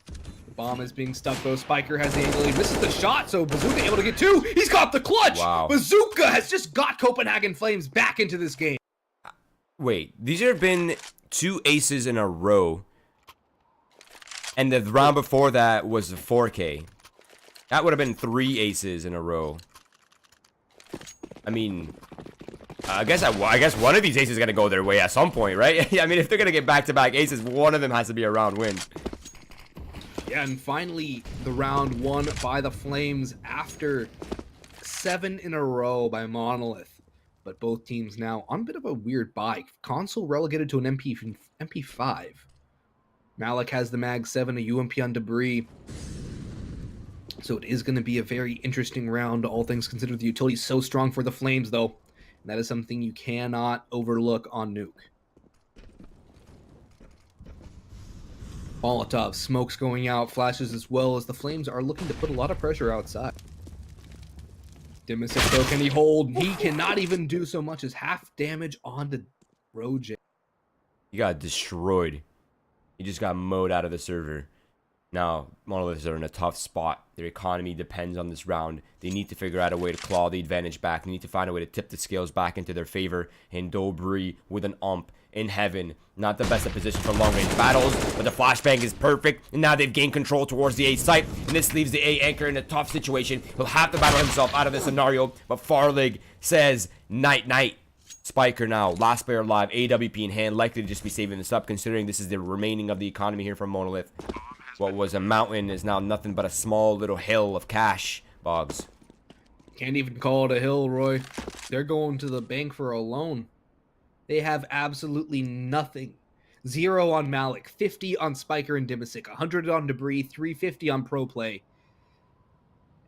The bomb is being stuck, though. Spiker has the angle. He misses the shot, so Bazooka able to get 2. He's got the clutch! Wow. Bazooka has just got Copenhagen Flames back into this game. Wait, these have been 2 aces in a row. And the round before that was a 4K. That would have been 3 aces in a row. I mean, I guess one of these aces is going to go their way at some point, right? I mean, if they're going to get back-to-back aces, one of them has to be a round win. Yeah, and finally, the round won by the Flames after 7 in a row by Monolith. But both teams now on a bit of a weird bye. Console relegated to an MP5. Malik has the Mag 7, a UMP on Debris. So it is going to be a very interesting round, all things considered. The utility is so strong for the Flames, though. That is something you cannot overlook on Nuke. Molotov, smokes going out, flashes as well as the Flames are looking to put a lot of pressure outside. Dimisic, though, can he hold? He cannot even do so much as half damage onto Roje. He got destroyed. He just got mowed out of the server. Now, Monoliths are in a tough spot. Their economy depends on this round. They need to figure out a way to claw the advantage back. They need to find a way to tip the scales back into their favor. And Dobry with an ump in heaven. Not the best of position for long-range battles, but the flashbang is perfect. And now they've gained control towards the A site. And this leaves the A anchor in a tough situation. He'll have to battle himself out of this scenario. But Farlig says, night-night. Spiker now, last player alive, AWP in hand, likely to just be saving this up, considering this is the remaining of the economy here from Monolith. What was a mountain is now nothing but a small little hill of cash, Boggs. Can't even call it a hill, Roy. They're going to the bank for a loan. They have absolutely nothing. 0 on Malik, 50 on Spiker and Dimisic, 100 on Debris, 350 on Pro Play.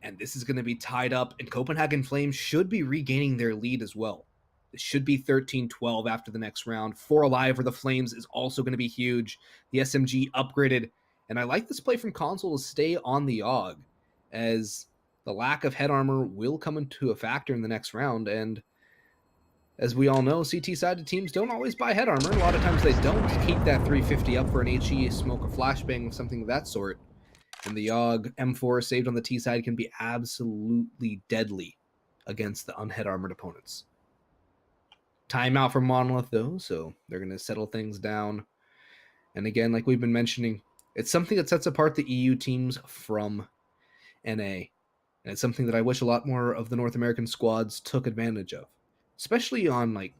And this is going to be tied up, and Copenhagen Flames should be regaining their lead as well. It should be 13-12 after the next round. 4 alive for the Flames is also going to be huge. The SMG upgraded, and I like this play from Console to stay on the AUG, as the lack of head armor will come into a factor in the next round, and as we all know, CT-sided teams don't always buy head armor. A lot of times they don't keep that 350 up for an HE, smoke a flashbang, something of that sort. And the AUG M4 saved on the T side can be absolutely deadly against the unhead armored opponents. Timeout for Monolith, though, so they're going to settle things down. And again, like we've been mentioning, it's something that sets apart the EU teams from NA. And it's something that I wish a lot more of the North American squads took advantage of. Especially on, like,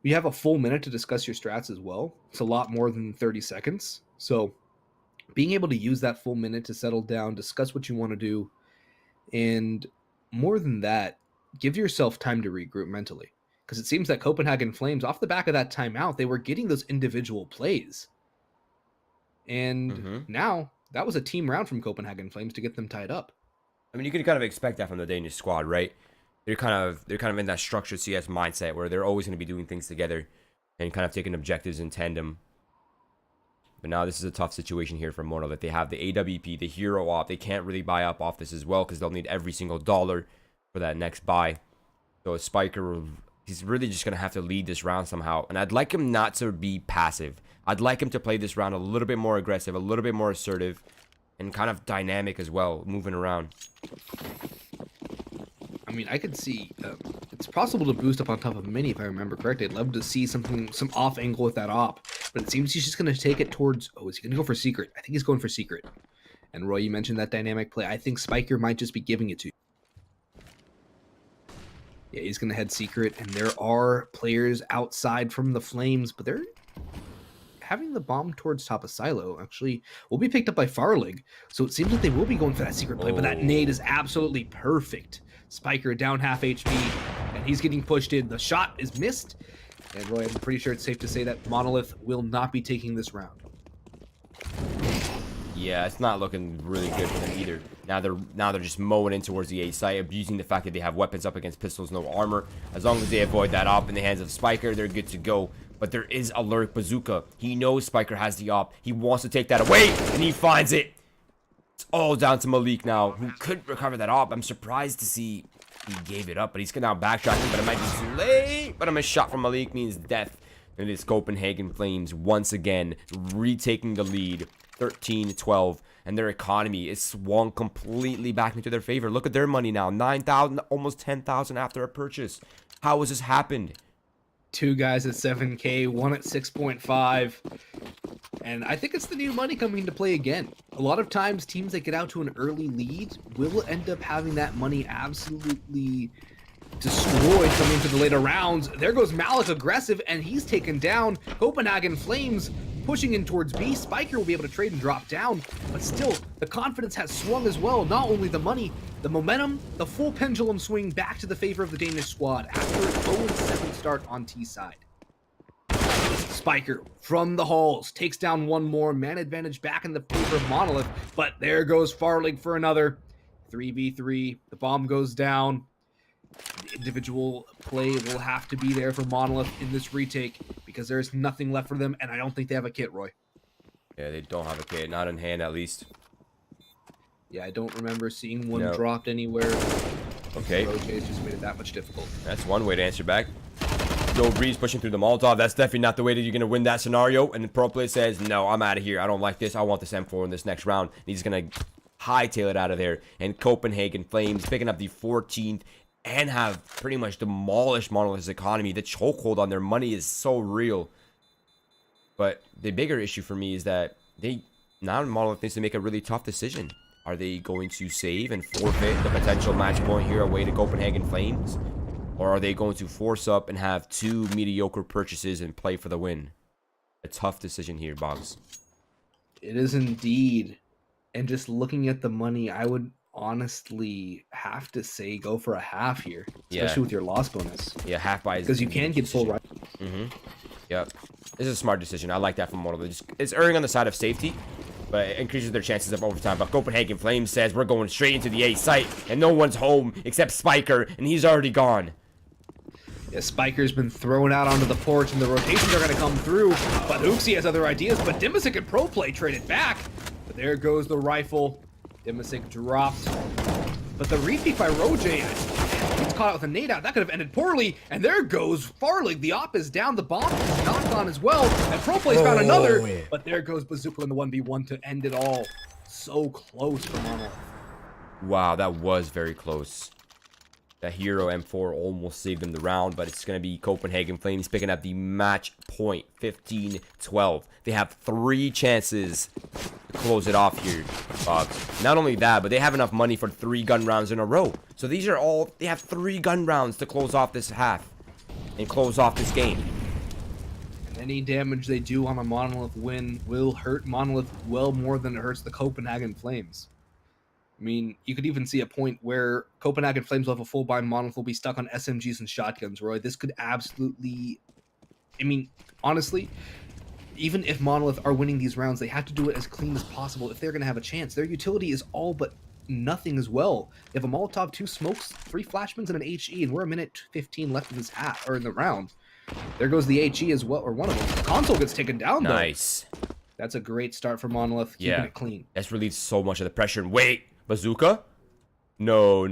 you have a full minute to discuss your strats as well. It's a lot more than 30 seconds. So being able to use that full minute to settle down, discuss what you want to do, and more than that, give yourself time to regroup mentally. Because it seems that Copenhagen Flames, off the back of that timeout, they were getting those individual plays. And now, that was a team round from Copenhagen Flames to get them tied up. I mean, you could kind of expect that from the Danish squad, right? They're kind of in that structured CS mindset where they're always going to be doing things together and kind of taking objectives in tandem. But now this is a tough situation here for Monolith. They have the AWP, the hero op. They can't really buy up off this as well because they'll need every single dollar for that next buy. So a Spiker, he's really just going to have to lead this round somehow. And I'd like him not to be passive. I'd like him to play this round a little bit more aggressive, a little bit more assertive, and kind of dynamic as well, moving around. I mean, I could see it's possible to boost up on top of Mini if I remember correctly. I'd love to see some off angle with that op, but it seems he's just going to take it towards. Oh, is he going to go for Secret? I think he's going for Secret. And Roy, you mentioned that dynamic play. I think Spiker might just be giving it to you. Yeah, he's going to head Secret, and there are players outside from the Flames, but they're having the bomb towards top of silo actually will be picked up by Farlig. So it seems like they will be going for that secret play, but that nade is absolutely perfect. Spiker down half HP, and he's getting pushed in. The shot is missed, and Roy, I'm pretty sure it's safe to say that Monolith will not be taking this round. Yeah, it's not looking really good for them either. Now they're just mowing in towards the A site, abusing the fact that they have weapons up against pistols, no armor. As long as they avoid that op in the hands of Spiker, they're good to go. But there is a lurk bazooka. He knows Spiker has the op. He wants to take that away, and he finds it. It's all down to Malik now, who could recover that op. I'm surprised to see he gave it up, but he's now backtracking, but it might be too late. But a missed shot from Malik means death. And it's Copenhagen Flames once again retaking the lead, 13-12. And their economy is swung completely back into their favor. Look at their money now, 9,000, almost 10,000 after a purchase. How has this happened? 2 guys at 7K, 1 at 6.5. And I think it's the new money coming into play again. A lot of times, teams that get out to an early lead will end up having that money absolutely destroyed coming into the later rounds. There goes Malik aggressive, and he's taken down. Copenhagen Flames pushing in towards B. Spiker will be able to trade and drop down, but still, the confidence has swung as well. Not only the money, the momentum, the full pendulum swing back to the favor of the Danish squad after an 0-7 start on T side. Spiker from the halls takes down one more. Man advantage back in the favor of Monolith, but there goes Farlig for another. 3v3, the bomb goes down. The individual play will have to be there for Monolith in this retake because there's nothing left for them, and I don't think they have a kit, Roy. Yeah, they don't have a kit, not in hand at least. Yeah, I don't remember seeing one dropped anywhere. Okay. Rota's just made it that much difficult. That's one way to answer back. No Breeze pushing through the Molotov. That's definitely not the way that you're going to win that scenario. And the pro player says, no, I'm out of here. I don't like this. I want this M4 in this next round. And he's going to hightail it out of there. And Copenhagen Flames picking up the 14th and have pretty much demolished Monolith's economy. The chokehold on their money is so real. But the bigger issue for me is that now Monolith needs to make a really tough decision. Are they going to save and forfeit the potential match point here away to Copenhagen Flames? Or are they going to force up and have 2 mediocre purchases and play for the win? A tough decision here, Boggs. It is indeed. And just looking at the money, I would honestly have to say go for a half here, Yeah. especially with your loss bonus. Yeah, half buy Because you can get full right. Yep. This is a smart decision. I like that from Monolith. It's erring on the side of safety, but it increases their chances of overtime. But Copenhagen Flames says we're going straight into the A site, and no one's home except Spiker, and he's already gone. Yeah, Spiker's been thrown out onto the porch, and the rotations are going to come through. But Hooksy has other ideas, but Dimisic and Pro Play traded back. But there goes the rifle. Dimisic dropped. But the repeat by Roje, he's caught out with a nade out. That could have ended poorly. And there goes Farlig. The op is down. The bomb is knocked on as well. And Pro Play's found another. But there goes Bazooka in the 1v1 to end it all. So close for Monolith. Wow, that was very close. That Hero M4 almost saved them the round, but it's going to be Copenhagen Flames picking up the match point, 15-12. They have 3 chances to close it off here, Boggs. Not only that, but they have enough money for 3 gun rounds in a row. So these are all, they have 3 gun rounds to close off this half and close off this game. And any damage they do on a Monolith win will hurt Monolith well more than it hurts the Copenhagen Flames. I mean, you could even see a point where Copenhagen Flames will have a full buy, Monolith will be stuck on SMGs and shotguns, Roy. This could absolutely... I mean, honestly, even if Monolith are winning these rounds, they have to do it as clean as possible if they're going to have a chance. Their utility is all but nothing as well. They have a Molotov, 2 smokes, 3 flashbangs, and an HE, and we're a minute 15 left in this half, or in the round. There goes the HE as well, or one of them. The console gets taken down, though. Nice. That's a great start for Monolith, keeping it clean. That's relieved so much of the pressure. And wait! Bazooka? No,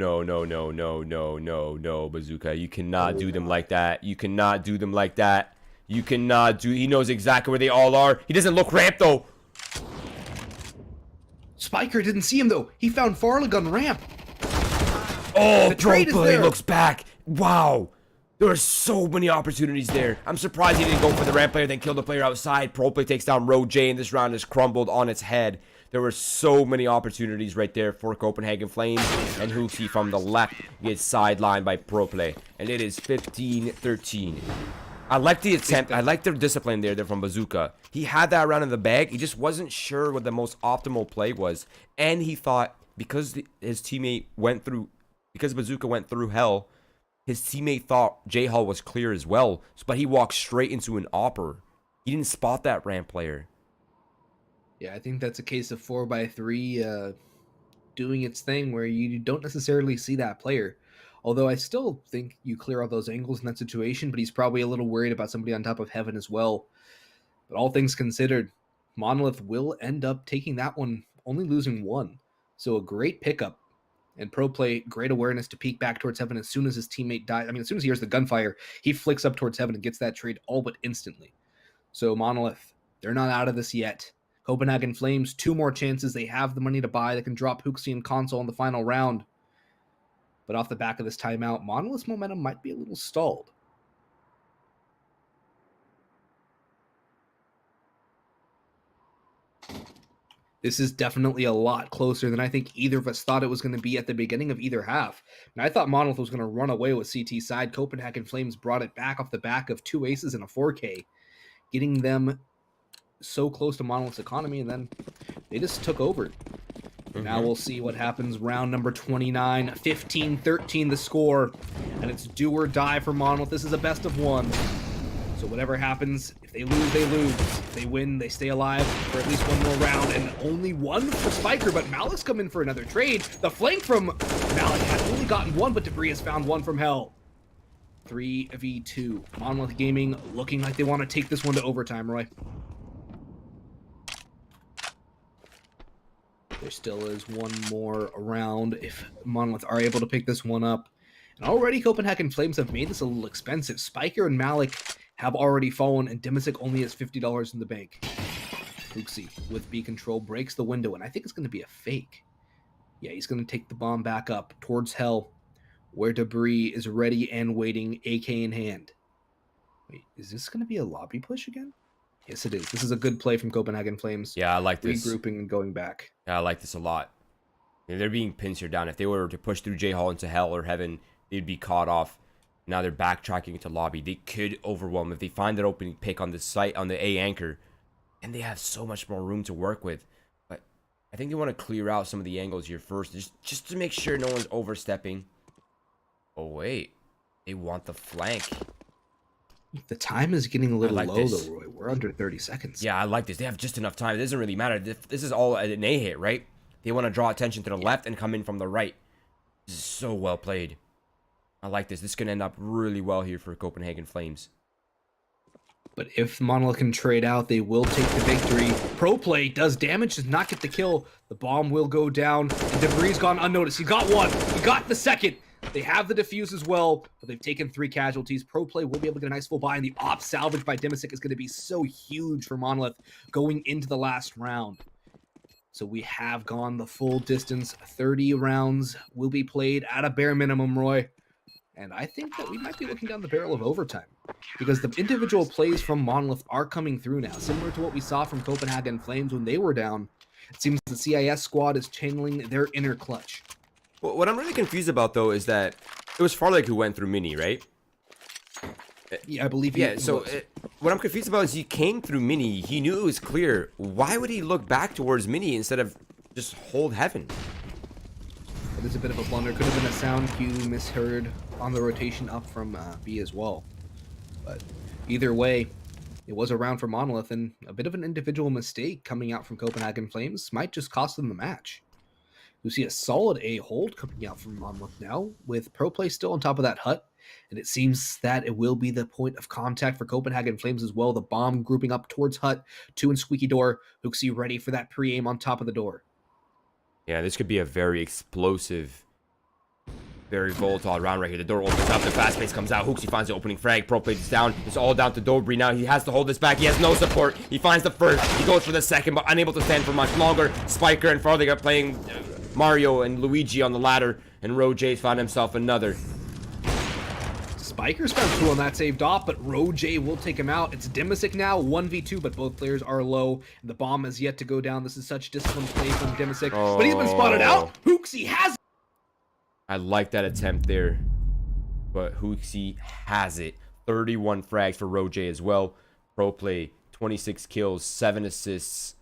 Bazooka. You cannot do them like that. You cannot do them like that. You cannot do... He knows exactly where they all are. He doesn't look ramp, though. Spiker didn't see him, though. He found Farlig on ramp. Oh, Pro Play looks back. Wow. There are so many opportunities there. I'm surprised he didn't go for the ramp player, then kill the player outside. Pro Play takes down Roje, and this round is crumbled on its head. There were so many opportunities right there for Copenhagen Flames, and Hooksy from the left gets sidelined by Pro Play, and it is 15-13. I like the attempt. I like their discipline there from Bazooka. He had that round in the bag. He just wasn't sure what the most optimal play was, and he thought because his teammate went through, because Bazooka went through hell, his teammate thought J-Hall was clear as well, but he walked straight into an opper. He didn't spot that ramp player. Yeah, I think that's a case of 4x3 doing its thing where you don't necessarily see that player. Although I still think you clear all those angles in that situation, but he's probably a little worried about somebody on top of Heaven as well. But all things considered, Monolith will end up taking that one, only losing 1. So a great pickup. And Pro Play, great awareness to peek back towards Heaven as soon as his teammate dies. I mean, as soon as he hears the gunfire, he flicks up towards Heaven and gets that trade all but instantly. So Monolith, they're not out of this yet. Copenhagen Flames, 2 more chances. They have the money to buy. They can drop Hooksy and Console in the final round. But off the back of this timeout, Monolith's momentum might be a little stalled. This is definitely a lot closer than I think either of us thought it was going to be at the beginning of either half. And I thought Monolith was going to run away with CT side. Copenhagen Flames brought it back off the back of 2 aces and a 4K, getting them so close to Monolith's economy, and then they just took over. Now we'll see what happens. Round number 29, 15-13 the score, and it's do or die for Monolith. This is a best of 1. So whatever happens, if they lose, they lose. If they win, they stay alive for at least 1 more round, and only 1 for Spiker, but Malik's come in for another trade. The flank from Malik has only gotten 1, but Debris has found 1 from Hell. 3v2. Monolith Gaming looking like they want to take this one to overtime, Roy. There still is 1 more around if Monolith are able to pick this one up. And already Copenhagen Flames have made this a little expensive. Spiker and Malik have already fallen, and Dimisic only has $50 in the bank. Hooksy with B control breaks the window, and I think it's going to be a fake. Yeah, he's going to take the bomb back up towards Hell, where Debris is ready and waiting, AK in hand. Wait, is this going to be a lobby push again? Yes, it is. This is a good play from Copenhagen Flames. Yeah, I like this. Regrouping and going back. Yeah, I like this a lot. They're being pincered down. If they were to push through J-Hall into Hell or Heaven, they'd be caught off. Now they're backtracking into lobby. They could overwhelm if they find that opening pick on the site, on the A anchor. And they have so much more room to work with. But I think they want to clear out some of the angles here first, just to make sure no one's overstepping. Oh, wait. They want the flank. The time is getting a little like low, this. though, Roy. We're under 30 seconds. Yeah, I like this. They have just enough time. It doesn't really matter. This is all an A hit, right? They want to draw attention to the left and come in from the right. This is so well played. I like this. This is going to end up really well here for Copenhagen Flames. But if Monolith can trade out, they will take the victory. Pro play does damage, does not get the kill. The bomb will go down, and debris gone unnoticed. He got one. He got the second. They have the defuse as well, but they've taken 3 casualties. Pro play will be able to get a nice full buy, and the op salvage by Dimisic is going to be so huge for Monolith going into the last round. So we have gone the full distance. 30 rounds will be played at a bare minimum, Roy. And I think that we might be looking down the barrel of overtime, because the individual plays from Monolith are coming through now, similar to what we saw from Copenhagen Flames when they were down. It seems the CIS squad is channeling their inner clutch. Well, what I'm really confused about, though, is that it was Farlek who went through Mini, right? Yeah, I believe he was. What I'm confused about is he came through Mini. He knew it was clear. Why would he look back towards Mini instead of just hold heaven? It is a bit of a blunder. Could have been a sound cue misheard on the rotation up from B as well. But either way, it was a round for Monolith, and a bit of an individual mistake coming out from Copenhagen Flames might just cost them the match. You see a solid A hold coming out from Monolith now, with Pro Play still on top of that hut, and it seems that it will be the point of contact for Copenhagen Flames as well. The bomb grouping up towards hut, 2 and Squeaky Door. Hooksy ready for that pre-aim on top of the door. Yeah, this could be a very explosive, very volatile round right here. The door opens up, the fast pace comes out. Hooksy finds the opening frag. Pro plays down. It's all down to Dobry now. He has to hold this back. He has no support. He finds the first. He goes for the second, but unable to stand for much longer. Spiker and Farley are playing Mario and Luigi on the ladder, and Roj found himself another. Spiker's found 2 on that saved off, but Roj will take him out. It's Dimisic now, 1v2, but both players are low. The bomb has yet to go down. This is such disciplined play from Dimisic, but he's been spotted out. Hooksy has it. I like that attempt there, but Hooksy has it. 31 frags for Roj as well. Pro play, 26 kills, 7 assists.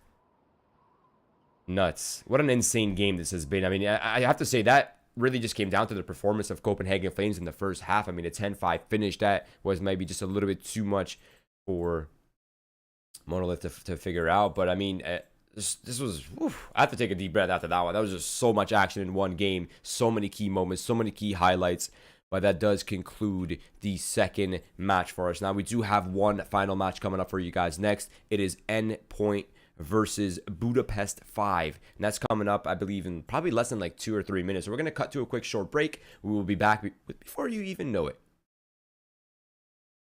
Nuts. What an insane game this has been. I mean, I have to say that really just came down to the performance of Copenhagen Flames in the first half. I mean, a 10-5 finish, that was maybe just a little bit too much for Monolith to figure out. But I mean, this was, I have to take a deep breath after that one. That was just so much action in one game, so many key moments, so many key highlights. But that does conclude the second match for us. Now, we do have one final match coming up for you guys next. It is Endpoint versus Budapest 5, and that's coming up, I believe, in probably less than like 2 or 3 minutes. So we're going to cut to a quick short break. We will be back before you even know it.